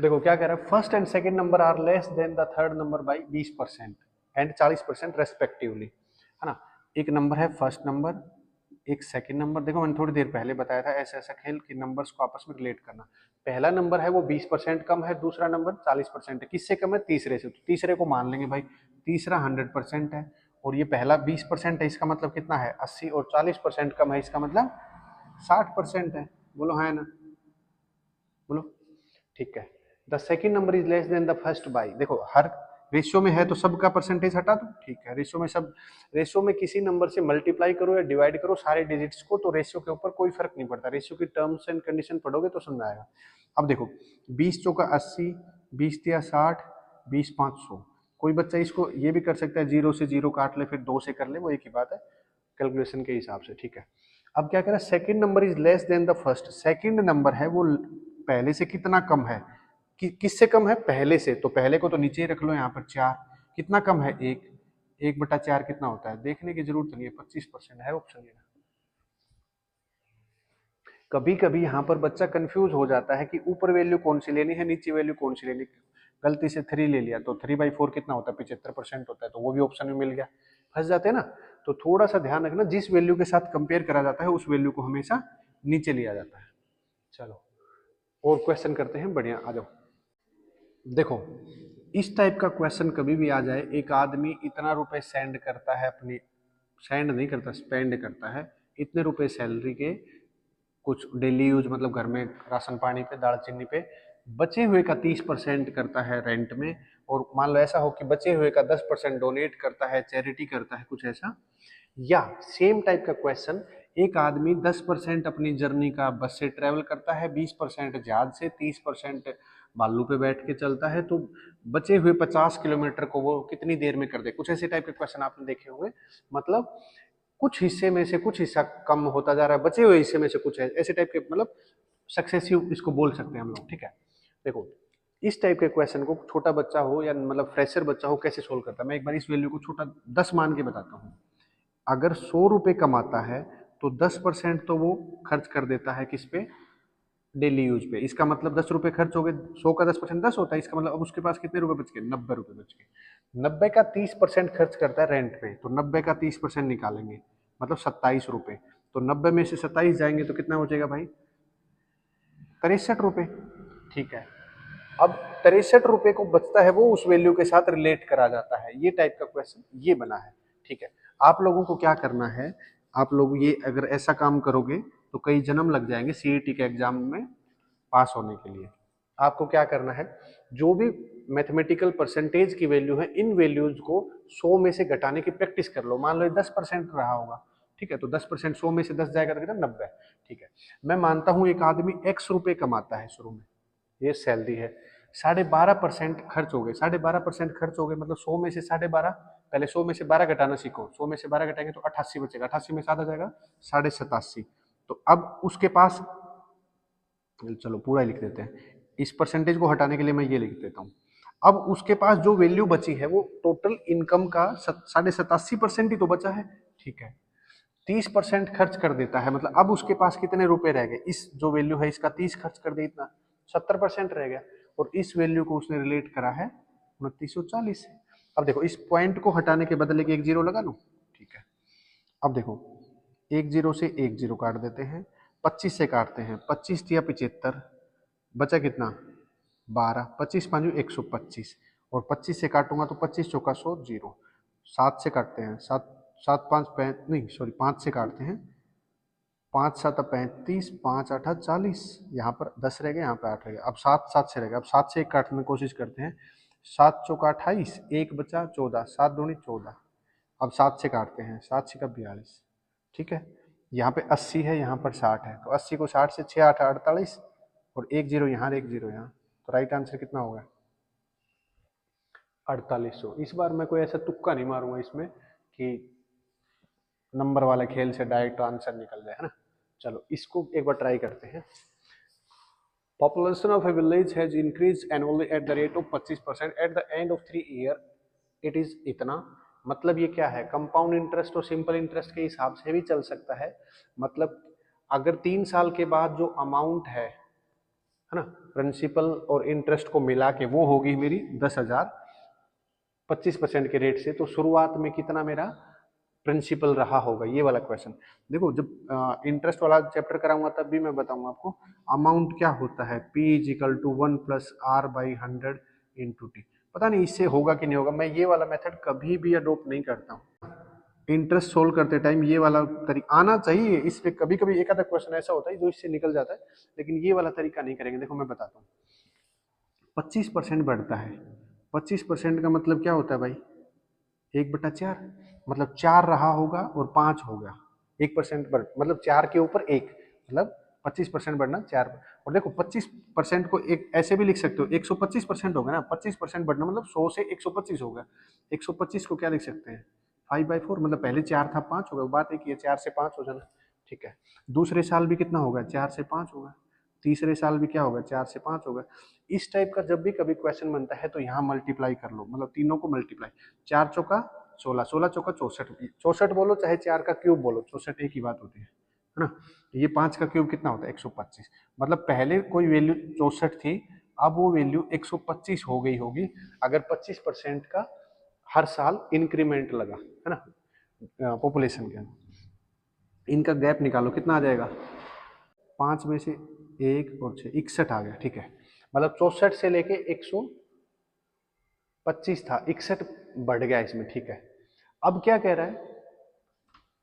देखो क्या कह रहा है, first and second number are less than the third number by 20% and 40% respectively, है ना। एक नंबर है फर्स्ट नंबर, एक सेकंड नंबर, देखो मैंने थोड़ी देर पहले बताया था ऐसा ऐसा खेल कि नंबर्स को आपस में रिलेट करना। पहला नंबर है वो 20% कम है, दूसरा नंबर 40% है, किससे कम है, तीसरे से, तो तीसरे को मान लेंगे भाई, तीसरा 100% है, और ये पहला 20% है, इसका मतलब कितना है 80, और 40% कम है, इसका मतलब 60% है। बोलो हाँ ना, बोलो, ठीक है। The second number is less than the first by, देखो हर रेशियो में है तो सबका परसेंटेज हटा दो, ठीक है। रेशियो में सब, रेशियो में किसी नंबर से मल्टीप्लाई करो या डिवाइड करो सारे डिजिट्स को, तो रेशियो के ऊपर कोई फर्क नहीं पड़ता, रेशियो की टर्म्स एंड कंडीशन पढ़ोगे तो समझ आएगा। अब देखो 20 चौका 80, 20 तिया 60, 20 500, कोई बच्चा इसको ये भी कर सकता है, जीरो से जीरो काट ले फिर दो से कर ले, वो एक ही बात है कैलकुलेशन के हिसाब से, ठीक है। अब क्या कह रहा है, second number is less than the first, second number है वो पहले से कितना कम है, किससे कम है, पहले से, तो पहले को तो नीचे ही रख लो यहाँ पर 4, कितना कम है, 1, 1/4 कितना होता है, देखने की जरूरत नहीं है, 25% है ऑप्शन ये। कभी कभी यहाँ पर बच्चा कंफ्यूज हो जाता है कि ऊपर वैल्यू कौन सी लेनी है, नीचे वैल्यू कौन सी लेनी है, गलती से 3 ले लिया, तो 3/4 कितना होता है, 75% होता है, तो वो भी ऑप्शन में मिल गया, फंस जाते हैं ना। तो थोड़ा सा ध्यान रखना, जिस वैल्यू के साथ कंपेयर करा जाता है उस वैल्यू को हमेशा नीचे लिया जाता है। चलो और क्वेश्चन करते हैं, बढ़िया आ जाओ। देखो इस टाइप का क्वेश्चन कभी भी आ जाए, एक आदमी इतना रुपए सेंड करता है अपनी, सेंड नहीं करता, स्पेंड करता है इतने रुपए सैलरी के, कुछ डेली यूज मतलब घर में राशन पानी पे, दाल चीनी पे, बचे हुए का 30% करता है रेंट में, और मान लो ऐसा हो कि बचे हुए का 10% डोनेट करता है, चैरिटी करता है, कुछ ऐसा। या सेम टाइप का क्वेश्चन, एक आदमी 10% अपनी जर्नी का बस से ट्रेवल करता है, 20% जहाज से, 30% बालू पे बैठ के चलता है, तो बचे हुए 50 किलोमीटर को वो कितनी देर में कर दे, कुछ ऐसे टाइप के क्वेश्चन आपने देखे होंगे। मतलब कुछ हिस्से में से कुछ हिस्सा कम होता जा रहा है, बचे हुए हिस्से में से कुछ है, ऐसे टाइप के, मतलब सक्सेसिव इसको बोल सकते हैं हम लोग, ठीक है। देखो इस टाइप के क्वेश्चन को छोटा बच्चा हो या मतलब फ्रेशर बच्चा हो कैसे सोल्व करता है, मैं एक बार इस वैल्यू को छोटा 10 मान के बताता हूँ। अगर 100 रुपये कमाता है तो 10% तो वो खर्च कर देता है किस पे, डेली यूज पे, इसका मतलब 10 रुपये खर्च हो गए, 100 का 10% 10 होता है, इसका मतलब अब उसके पास कितने रुपए बच गए, 90 रुपये बच गए। 90 का 30% खर्च करता है रेंट पे, तो 90 का 30% निकालेंगे, मतलब 27 रुपये, तो 90 में से 27 जाएंगे तो कितना हो जाएगा भाई, 63 रुपये, ठीक है। अब 63 रुपये को बचता है वो उस वैल्यू के साथ रिलेट करा जाता है, ये टाइप का क्वेश्चन ये बना है, ठीक है। आप लोगों को क्या करना है, आप लोग ये अगर ऐसा काम करोगे तो कई जन्म लग जाएंगे सीईटी के एग्जाम में पास होने के लिए। आपको क्या करना है, जो भी मैथमेटिकल परसेंटेज की वैल्यू है, इन वैल्यूज को 100 में से घटाने की प्रैक्टिस कर लो, मान लो 10% रहा होगा, ठीक है, तो 10%, 100 में से 10 जाएगा तो कितना, 90, ठीक है। मैं मानता हूं एक आदमी x रुपए कमाता है शुरू में, ये सैलरी है, 12.5% खर्च हो गए, 12.5% खर्च हो गए, मतलब 100 में से 12.5, पहले 100 में से 12 घटाना सीखो, 100 में से 12 घटाएंगे तो 88 बचेगा, 88 में 7 आ जाएगा 87.5, तो अब उसके पास, चलो पूरा लिख देते हैं, इस परसेंटेज को हटाने के लिए मैं ये लिख देता हूँ। अब उसके पास जो वैल्यू बची है वो टोटल इनकम का 87.5% ही तो बचा है, ठीक है। 30% खर्च कर देता है, मतलब अब उसके पास कितने रुपए रह गए, इस जो वैल्यू है इसका 30 खर्च कर दे, इतना 70% रह गया, और इस वैल्यू को उसने रिलेट करा है 2940 से। अब देखो इस पॉइंट को हटाने के बदले एक जीरो लगा लो, ठीक है। अब देखो एक जीरो से एक जीरो काट देते हैं, 25 से काटते हैं, 25 तिया 75, बचा कितना 12, 25 पाँच 125, और 25 से काटूंगा तो 25 चौका 100 जीरो, 7 से काटते हैं, 7 7 5 पैंत नहीं सॉरी 5 से काटते हैं, 5 7 35, 5 8 40, यहाँ पर 10 रह गए, यहाँ पे 8 रह गए, अब 7 7 से रह गए, अब 7 से एक काटने की कोशिश करते हैं, 7 चौका 28, एक बचा 14, 7 दूनी 14, अब 7 से काटते हैं, 7 छका 42, ठीक है। यहाँ पे 80 है, यहाँ पर 60 है, तो 80 को 60 से 6 8 48, और एक जीरो यहाँ और एक जीरो यहाँ, तो राइट आंसर कितना होगा 4800। इस बार मैं कोई ऐसा तुक्का नहीं मारूंगा इसमें कि नंबर वाला खेल से डायरेक्ट आंसर निकल जाए, है ना। चलो इसको एक बार ट्राई करते हैं। Population of A village has increase annually at the rate of 25% at the end of 3 year it is इतना। मतलब ये क्या है, कंपाउंड इंटरेस्ट और सिंपल इंटरेस्ट के हिसाब से भी चल सकता है। मतलब अगर 3 साल के बाद जो अमाउंट है ना, प्रिंसिपल और इंटरेस्ट को मिला के वो होगी मेरी 10,000 25% के रेट से, तो शुरुआत में कितना मेरा प्रिंसिपल रहा होगा, ये वाला क्वेश्चन। देखो जब इंटरेस्ट वाला चैप्टर कराऊंगा तब भी मैं बताऊंगा आपको अमाउंट क्या होता है, P is equal to 1+R/100 into t. पता नहीं इससे होगा कि नहीं होगा, मैं ये वाला मेथड कभी भी अडोप्ट नहीं करता हूँ। इंटरेस्ट सोल्व करते टाइम ये वाला तरीका आना चाहिए, इस पे कभी कभी एक आधा क्वेश्चन ऐसा होता है जो इससे निकल जाता है, लेकिन ये वाला तरीका नहीं करेंगे। देखो मैं बताता हूँ, 25% बढ़ता है, 25% का मतलब क्या होता है भाई, 1/4, मतलब 4 रहा होगा और 5 हो गया, 1% बढ़ मतलब 4 के ऊपर 1, मतलब 25% बढ़ना 4। और देखो 25% को एक ऐसे भी लिख सकते हो, 125% हो गया ना, 25% बढ़ना मतलब 100 से 125 हो गया। 125 को क्या लिख सकते हैं, 5/4, मतलब पहले 4 था 5 हो गया, बात एक ही है, 4 से 5 हो जाना, ठीक है। दूसरे साल भी कितना होगा, 4 से 5 होगा। तीसरे साल भी क्या होगा, 4 से 5 होगा। इस टाइप का जब भी कभी क्वेश्चन बनता है तो यहाँ मल्टीप्लाई कर लो, मतलब तीनों को मल्टीप्लाई, 4 चौका 16, 16 चौका 64, 64 बोलो चाहे 4 का क्यूब बोलो, 64 एक ही बात होती है ना। ये 5 का क्यूब कितना होता है, 125। मतलब पहले कोई वैल्यू 64 थी, अब वो वैल्यू 125 हो गई होगी, अगर 25% का हर साल इंक्रीमेंट लगा, है ना, पॉपुलेशन के। इनका गैप निकालो कितना आ जाएगा, 5 में से 1 और 6, 61 आ गया, ठीक है। मतलब 64 से लेके 125 था, 61 बढ़ गया इसमें, ठीक है। अब क्या कह रहा है,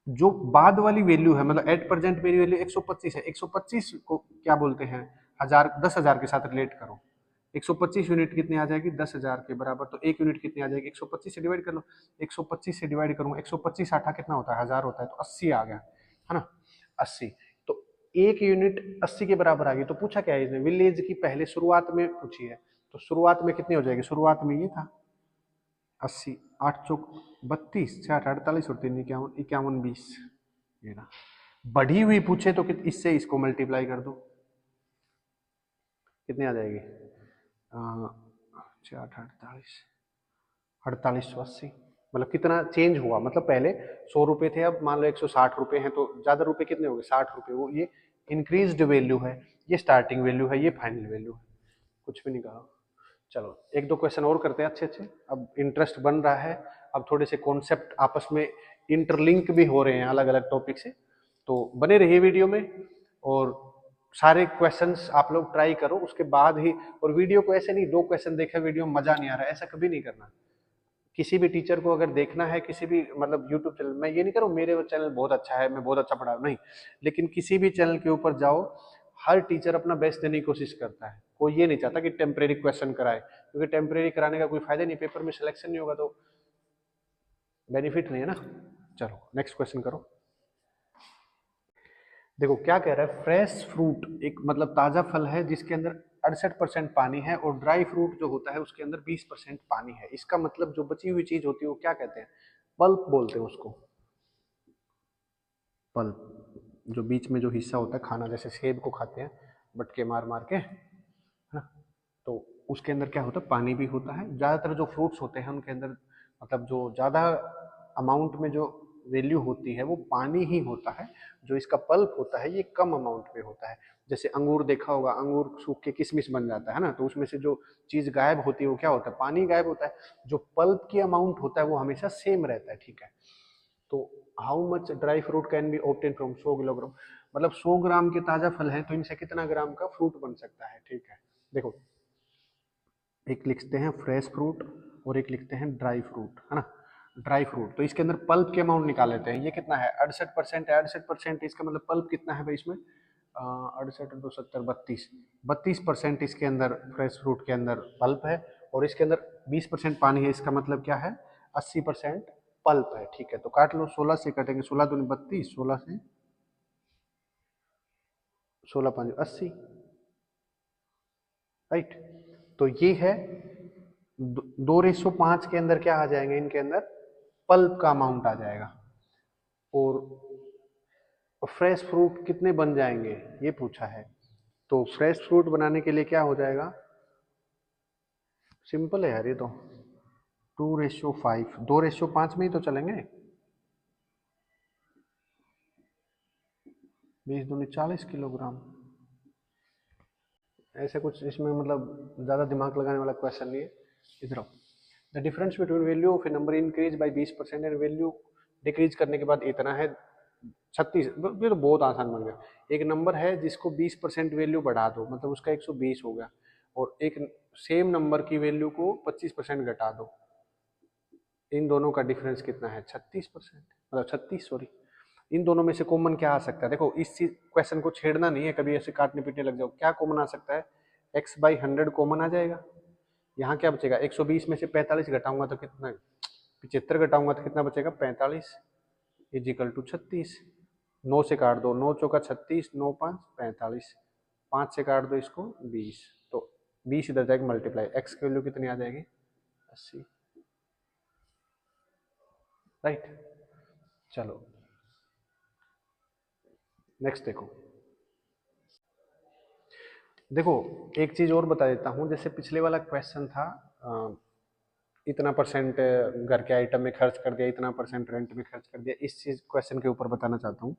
जो बाद वाली वैल्यू है, मतलब एट प्रेजेंट मेरी वैल्यू 125 है, 125 को क्या बोलते हैं, 10,000 के साथ रिलेट करो, 125 यूनिट कितनी आ जाएगी, 10,000 के बराबर, तो एक यूनिट कितनी आ जाएगी, 125 से डिवाइड कर लो, 125 से डिवाइड करूंगा, 125 आठा कितना होता है, 1000 होता है, तो 80 आ गया, है ना, 80। तो एक यूनिट 80 के बराबर आ गई। तो पूछा क्या है इसने, विलेज की पहले शुरुआत में पूछी है, तो शुरुआत में कितनी हो जाएगी, शुरुआत में ये था 80, 8 चौक 32, 6 48 और 3 51, 51 20, ये ना। बढ़ी हुई पूछे तो इससे इसको मल्टीप्लाई कर दो, कितनी आ जाएगी, 6 8 48, 4880। मतलब कितना चेंज हुआ, मतलब पहले 100 रुपए थे, अब मान लो 160 रुपए हैं, तो ज्यादा रुपए कितने हो गए, 60 रुपए। वो ये इंक्रीज्ड वैल्यू है, ये स्टार्टिंग वैल्यू है, ये फाइनल वैल्यू है, कुछ भी नहीं कहा। चलो एक दो क्वेश्चन और करते हैं अच्छे अच्छे, अब इंटरेस्ट बन रहा है, अब थोड़े से कॉन्सेप्ट आपस में इंटरलिंक भी हो रहे हैं अलग अलग टॉपिक से, तो बने रहिए वीडियो में, और सारे क्वेश्चंस आप लोग ट्राई करो उसके बाद ही। और वीडियो को ऐसे नहीं 2 क्वेश्चन देखे वीडियो में मजा नहीं आ रहा है, ऐसा कभी नहीं करना। किसी भी टीचर को अगर देखना है, किसी भी मतलब यूट्यूब चैनल, मैं ये नहीं करूँ मेरे चैनल बहुत अच्छा है, मैं बहुत अच्छा पढ़ा नहीं, लेकिन किसी भी चैनल के ऊपर जाओ, हर टीचर अपना बेस्ट देने की कोशिश करता है, कोई ये नहीं चाहता कि टेम्परेरी क्वेश्चन कराए, क्योंकि टेम्परेरी कराने का कोई फायदा नहीं, पेपर में सिलेक्शन नहीं होगा तो बेनिफिट नहीं है ना। चलो नेक्स्ट क्वेश्चन करो। देखो क्या कह रहा है, फ्रेश फ्रूट एक मतलब ताजा फल है जिसके अंदर 68% पानी है, और ड्राई फ्रूट जो होता है उसके अंदर 20% पानी है। इसका मतलब जो बची हुई चीज होती है वो क्या कहते हैं, पल्प बोलते हैं उसको, पल्प। जो बीच में जो हिस्सा होता है खाना, जैसे सेब को खाते हैं बटके मार मार के, है ना, तो उसके अंदर क्या होता है, पानी भी होता है। ज़्यादातर जो फ्रूट्स होते हैं उनके अंदर मतलब जो ज़्यादा अमाउंट में जो वैल्यू होती है वो पानी ही होता है। जो इसका पल्प होता है ये कम अमाउंट में होता है। जैसे अंगूर देखा होगा, अंगूर सूख के किशमिश बन जाता है ना, तो उसमें से जो चीज़ गायब होती है वो क्या होता है, पानी गायब होता है। जो पल्प की अमाउंट होता है वो हमेशा सेम रहता है, ठीक है। तो how much dry fruit can be obtain from 100 kilogram, मतलब 100 ग्राम के ताज़ा फल है तो इनसे कितना ग्राम का फ्रूट बन सकता है, ठीक है। देखो एक लिखते हैं फ्रेश फ्रूट और एक लिखते हैं ड्राई फ्रूट, है ना। ड्राई फ्रूट तो इसके अंदर पल्प के अमाउंट निकाल लेते हैं, ये कितना है 68% है, 68% इसका मतलब पल्प कितना है भाई इसमें, 68 2 70 32, 32% इसके अंदर फ्रेश फ्रूट के अंदर पल्प है, और इसके अंदर 20% पानी है, इसका मतलब क्या है 80% पल्प है, ठीक है। तो काट लो, 16 से कटेंगे, 16 दूनी 32, 16 से 16 5 80, राइट। तो ये है 2:5 के अंदर क्या आ जाएंगे, इनके अंदर पल्प का अमाउंट आ जाएगा। और फ्रेश फ्रूट कितने बन जाएंगे ये पूछा है। तो फ्रेश फ्रूट बनाने के लिए क्या हो जाएगा, सिंपल है यार ये तो 2:5, 2:5 में ही तो चलेंगे। 20 दूनी 40 किलोग्राम। ऐसे कुछ इसमें मतलब ज़्यादा दिमाग लगाने वाला क्वेश्चन नहीं है। इधर the difference between value of A number increase by 20% and value decrease करने के बाद इतना है 36। ये तो बहुत आसान बन गया। एक नंबर है जिसको 20% वैल्यू बढ़ा दो, मतलब उसका 120 हो गया, और एक सेम नंबर की वैल्यू को 25% घटा दो, इन दोनों का डिफरेंस कितना है 36%, मतलब 36 सॉरी। इन दोनों में से कॉमन क्या आ सकता है, देखो इस चीज क्वेश्चन को छेड़ना नहीं है, कभी ऐसे काटने पीटने लग जाओ। क्या कॉमन आ सकता है, x/100 कॉमन आ जाएगा। यहाँ क्या बचेगा, 120 में से 45 घटाऊंगा तो कितना, 75 घटाऊंगा तो कितना बचेगा 45 इजिकल टू 36। 9 से काट दो, 9 चौका 36, 9 5 45, 5 से काट दो इसको 20, तो 20 इधर जाएगा मल्टीप्लाई, x की वैल्यू कितनी आ जाएगी 80, राइट। चलो नेक्स्ट देखो एक चीज और बता देता हूँ। जैसे पिछले वाला क्वेश्चन था, इतना परसेंट घर के आइटम में खर्च कर दिया, इतना परसेंट रेंट में खर्च कर दिया, इस चीज क्वेश्चन के ऊपर बताना चाहता हूँ।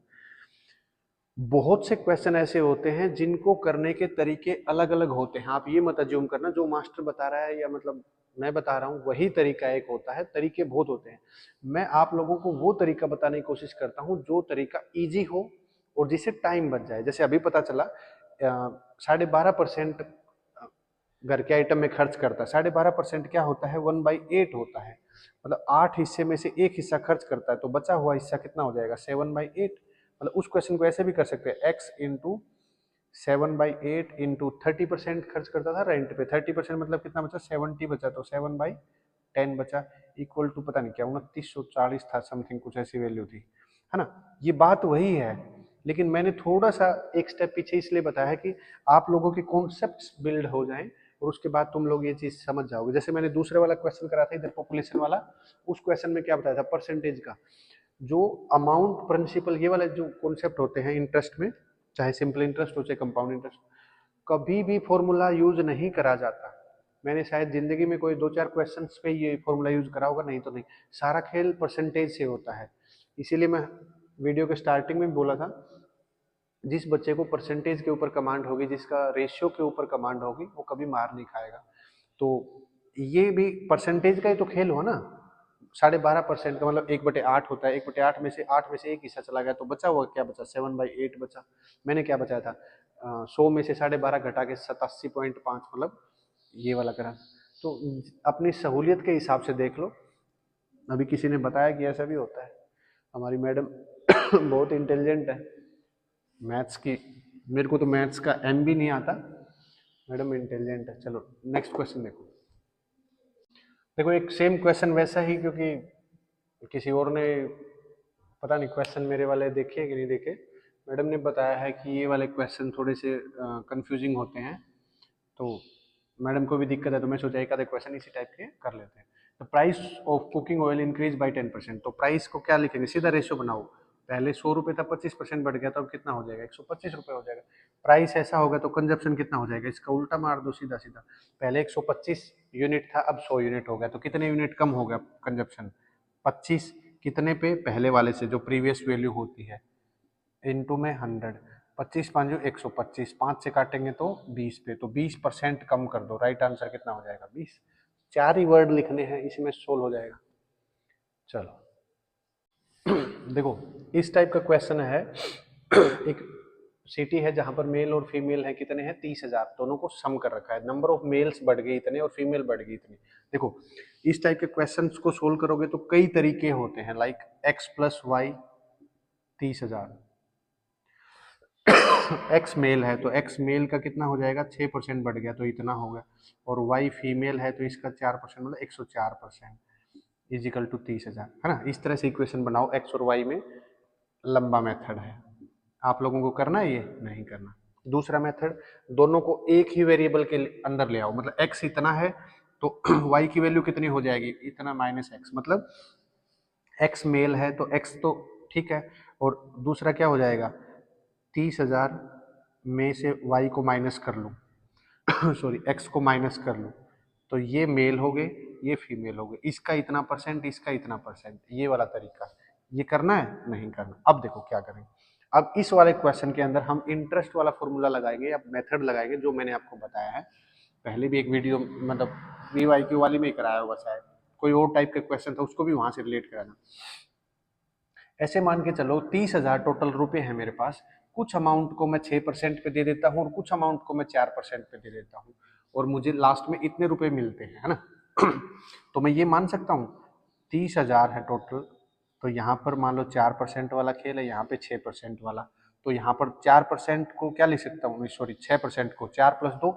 बहुत से क्वेश्चन ऐसे होते हैं जिनको करने के तरीके अलग अलग होते हैं। आप ये मत अज्यूम करना जो मास्टर बता रहा है या मतलब मैं बता रहा हूँ वही तरीका एक होता है, तरीके बहुत होते हैं। मैं आप लोगों को वो तरीका बताने की कोशिश करता हूँ जो तरीका इजी हो और जिससे टाइम बच जाए। जैसे अभी पता चला 12.5% घर के आइटम में खर्च करता है। 12.5% क्या होता है, 1/8 होता है, मतलब 8 हिस्से में से एक हिस्सा खर्च करता है, तो बचा हुआ हिस्सा कितना हो जाएगा 7/8। मतलब उस क्वेश्चन को ऐसे भी कर सकते हैं, x इंटू 7/8 इंटू 30% खर्च करता था रेंट पे। 30% मतलब कितना बचा 70 बचा, तो 7/10 बचा, इक्वल टू पता नहीं क्या 2940 था समथिंग, कुछ ऐसी वैल्यू थी, है ना। ये बात वही है, लेकिन मैंने थोड़ा सा एक स्टेप पीछे इसलिए बताया कि आप लोगों के कॉन्सेप्ट्स बिल्ड हो जाएं और उसके बाद तुम लोग ये चीज समझ जाओगे। जैसे मैंने दूसरे वाला क्वेश्चन करा था इधर पॉपुलेशन वाला, उस क्वेश्चन में क्या बताया था परसेंटेज का, जो अमाउंट प्रिंसिपल ये वाले जो कॉन्सेप्ट होते हैं इंटरेस्ट में, चाहे सिंपल इंटरेस्ट हो चाहे कंपाउंड इंटरेस्ट, कभी भी फॉर्मूला यूज नहीं करा जाता। मैंने शायद जिंदगी में कोई 2-4 क्वेश्चंस पे ये फॉर्मूला यूज करा होगा, नहीं तो नहीं। सारा खेल परसेंटेज से होता है। इसीलिए मैं वीडियो के स्टार्टिंग में बोला था, जिस बच्चे को परसेंटेज के ऊपर कमांड होगी, जिसका रेशियो के ऊपर कमांड होगी, वो कभी मार नहीं खाएगा। तो ये भी परसेंटेज का ही तो खेल हुआ ना। 12.5% का मतलब 1/8 होता है, 1/8 में से 8 में से एक हिस्सा चला गया, तो बचा हुआ क्या बचा 7/8 बचा। मैंने क्या बचाया था 100 में से 12.5 घटा के 87.5, मतलब ये वाला करा। तो अपनी सहूलियत के हिसाब से देख लो। अभी किसी ने बताया कि ऐसा भी होता है। हमारी मैडम बहुत इंटेलिजेंट है मैथ्स की, मेरे को तो मैथ्स का एम भी नहीं आता, मैडम इंटेलिजेंट है। चलो नेक्स्ट क्वेश्चन देखो एक सेम क्वेश्चन वैसा ही, क्योंकि किसी और ने पता नहीं क्वेश्चन मेरे वाले देखे कि नहीं देखे। मैडम ने बताया है कि ये वाले क्वेश्चन थोड़े से कंफ्यूजिंग होते हैं, तो मैडम को भी दिक्कत है, तो मैं सोचा एक आधे क्वेश्चन इसी टाइप के कर लेते हैं। तो price of cooking oil increase by 10%, तो प्राइस को क्या लिखेंगे, सीधा रेशियो बनाओ। पहले 100 रुपये था, 25% बढ़ गया, तो अब कितना हो जाएगा 125 रुपये हो जाएगा। प्राइस ऐसा होगा तो कंजप्शन कितना हो जाएगा, इसका उल्टा मार दो सीधा सीधा। पहले 125 यूनिट था, अब 100 यूनिट हो गया, तो कितने यूनिट कम हो गया कंजप्शन 25, कितने पे पहले वाले से जो प्रीवियस वैल्यू होती है, इनटू में 100, 25 5 125, 5 से काटेंगे तो 20 पे, तो 20% कम कर दो, राइट आंसर कितना हो जाएगा 20। 4 ही वर्ड लिखने हैं, इसमें सोल्व हो जाएगा। चलो देखो इस टाइप का क्वेश्चन है। एक सिटी है जहां पर मेल और फीमेल है, कितने हैं 30,000, दोनों को सम कर रखा है, नंबर ऑफ मेल्स बढ़ गए इतने और फीमेल बढ़ गई इतनी। देखो इस टाइप के क्वेश्चंस को सोल्व करोगे तो कई तरीके होते हैं, like x + y 30,000, x male है तो एक्स मेल का कितना हो जाएगा 6% बढ़ गया तो इतना हो गया, और वाई फीमेल है तो इसका 4% मतलब 104% इजिकल टू 30,000, है ना। इस तरह से इक्वेशन बनाओ, एक्स और वाई में लंबा मेथड है। आप लोगों को करना है, ये नहीं करना। दूसरा मेथड, दोनों को एक ही वेरिएबल के अंदर ले आओ, मतलब एक्स इतना है तो वाई की वैल्यू कितनी हो जाएगी इतना माइनस एक्स, मतलब एक्स मेल है तो एक्स तो ठीक है। और दूसरा क्या हो जाएगा, 30,000 में से y को माइनस कर लूँ सॉरी x को माइनस कर लूँ, तो ये मेल हो गए, ये फीमेल हो गए, इसका इतना परसेंट, इसका इतना परसेंट, ये वाला तरीका। ये करना है, नहीं करना। अब देखो क्या करेंगे। अब इस वाले क्वेश्चन के अंदर हम इंटरेस्ट वाला फॉर्मूला लगाएंगे या मेथड लगाएंगे, जो मैंने आपको बताया है। पहले भी एक वीडियो मतलब VYQ वाली में ही कराया होगा शायद, कोई और टाइप का क्वेश्चन था, उसको भी वहां से रिलेट कराना। ऐसे मान के चलो 30,000 टोटल रुपए है मेरे पास, कुछ अमाउंट को मैं 6% पे दे देता हूँ और कुछ अमाउंट को मैं 4% पे दे देता हूँ, और मुझे लास्ट में इतने रुपए मिलते हैं, है ना। तो मैं ये मान सकता हूँ 30,000 है टोटल, तो यहाँ पर मान लो 4% वाला खेल है, यहाँ पे 6% वाला, तो यहाँ पर 4% को क्या लिख सकता हूँ, सॉरी 6% को 4 + 2,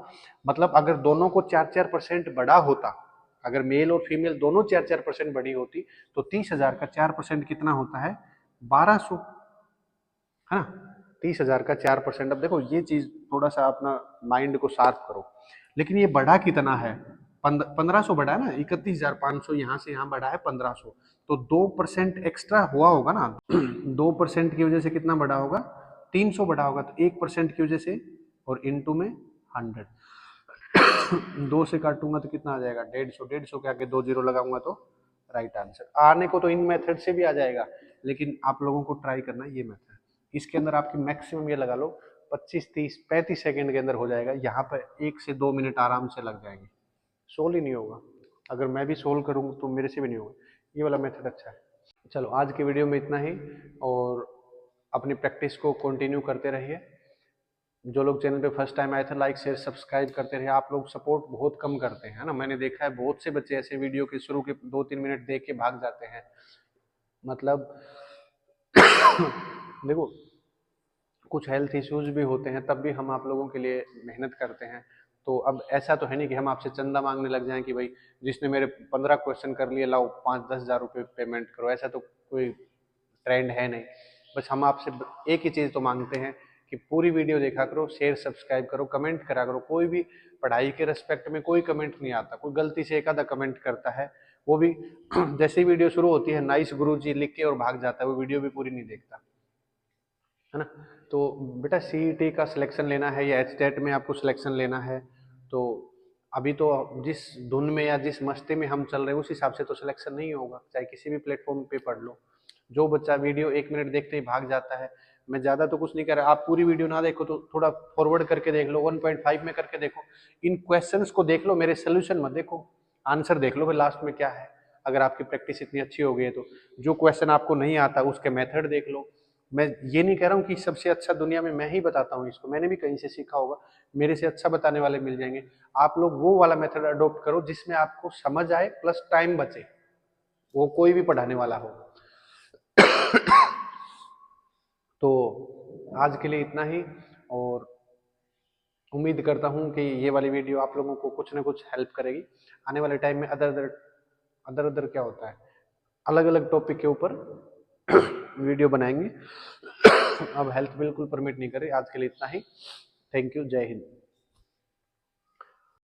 मतलब अगर दोनों को 4-4% बड़ा होता, अगर मेल और फीमेल दोनों 4-4% बड़ी होती, तो 30,000 का 4% कितना होता है, 1200, है ना। 30,000 का 4%। अब देखो ये चीज थोड़ा सा अपना माइंड को शार्प करो, लेकिन ये बढ़ा कितना है, 1500 बढ़ा है ना, 31,500 यहाँ से यहाँ बढ़ा है 1500, तो 2% एक्स्ट्रा हुआ होगा ना 2% की वजह से कितना बढ़ा होगा, 300 बढ़ा होगा, तो 1% की वजह से, और इंटू में 100 2 से काटूंगा तो कितना आ जाएगा, 150, 150 के आगे 2 जीरो लगाऊंगा तो राइट आंसर। आने को तो इन मेथड से भी आ जाएगा, लेकिन आप लोगों को ट्राई करना है ये मेथड। इसके अंदर आपकी मैक्सिमम ये लगा लो 25, 30, 35 सेकंड के अंदर हो जाएगा, यहाँ पर 1 से 2 मिनट आराम से लग जाएंगे, सोल्व ही नहीं होगा। अगर मैं भी सोल्व करूँ तो मेरे से भी नहीं होगा। ये वाला मेथड अच्छा है। चलो आज के वीडियो में इतना ही, और अपनी प्रैक्टिस को कंटिन्यू करते रहिए। जो लोग चैनल पे फर्स्ट टाइम आए थे, लाइक शेयर सब्सक्राइब करते रहे। आप लोग सपोर्ट बहुत कम करते हैं, है ना। मैंने देखा है बहुत से बच्चे ऐसे वीडियो के शुरू के 2-3 मिनट देख के भाग जाते हैं, मतलब देखो कुछ हेल्थ इश्यूज भी होते हैं, तब भी हम आप लोगों के लिए मेहनत करते हैं। तो अब ऐसा तो है नहीं कि हम आपसे चंदा मांगने लग जाएं कि भाई जिसने मेरे 15 क्वेश्चन कर लिए लाओ 5-10 हज़ार रुपये पेमेंट करो, ऐसा तो कोई ट्रेंड है नहीं। बस हम आपसे एक ही चीज़ तो मांगते हैं कि पूरी वीडियो देखा करो, शेयर सब्सक्राइब करो, कमेंट करा करो। कोई भी पढ़ाई के रेस्पेक्ट में कोई कमेंट नहीं आता, कोई गलती से एक आधा कमेंट करता है, वो भी जैसे ही वीडियो शुरू होती है नाइस गुरुजी लिख के और भाग जाता है, वो वीडियो भी पूरी नहीं देखता, है ना। तो बेटा CET का सिलेक्शन लेना है या HTET में आपको सिलेक्शन लेना है, तो अभी तो जिस धुन में या जिस मस्ती में हम चल रहे हैं उस हिसाब से तो सिलेक्शन नहीं होगा, चाहे किसी भी प्लेटफॉर्म पे पढ़ लो। जो बच्चा वीडियो 1 मिनट देखते ही भाग जाता है, मैं ज़्यादा तो कुछ नहीं कह रहा, आप पूरी वीडियो ना देखो तो थोड़ा फॉरवर्ड करके देख लो, 1.5 में करके देखो, इन क्वेश्चंस को देख लो, मेरे सोल्यूशन मत देखो, आंसर देख लो फिर लास्ट में क्या है। अगर आपकी प्रैक्टिस इतनी अच्छी हो गई है तो जो क्वेश्चन आपको नहीं आता उसके मेथड देख लो। मैं ये नहीं कह रहा हूँ कि सबसे अच्छा दुनिया में मैं ही बताता हूँ इसको, मैंने भी कहीं से सीखा होगा, मेरे से अच्छा बताने वाले मिल जाएंगे। आप लोग वो वाला मेथड अडॉप्ट करो जिसमें आपको समझ आए प्लस टाइम बचे, वो कोई भी पढ़ाने वाला हो। तो आज के लिए इतना ही, और उम्मीद करता हूँ कि ये वाली वीडियो आप लोगों को कुछ ना कुछ हेल्प करेगी। आने वाले टाइम में अदर क्या होता है, अलग अलग टॉपिक के ऊपर वीडियो बनाएंगे। अब हेल्थ बिल्कुल परमिट नहीं कर रही। आज के लिए इतना ही। थैंक यू, जय हिंद।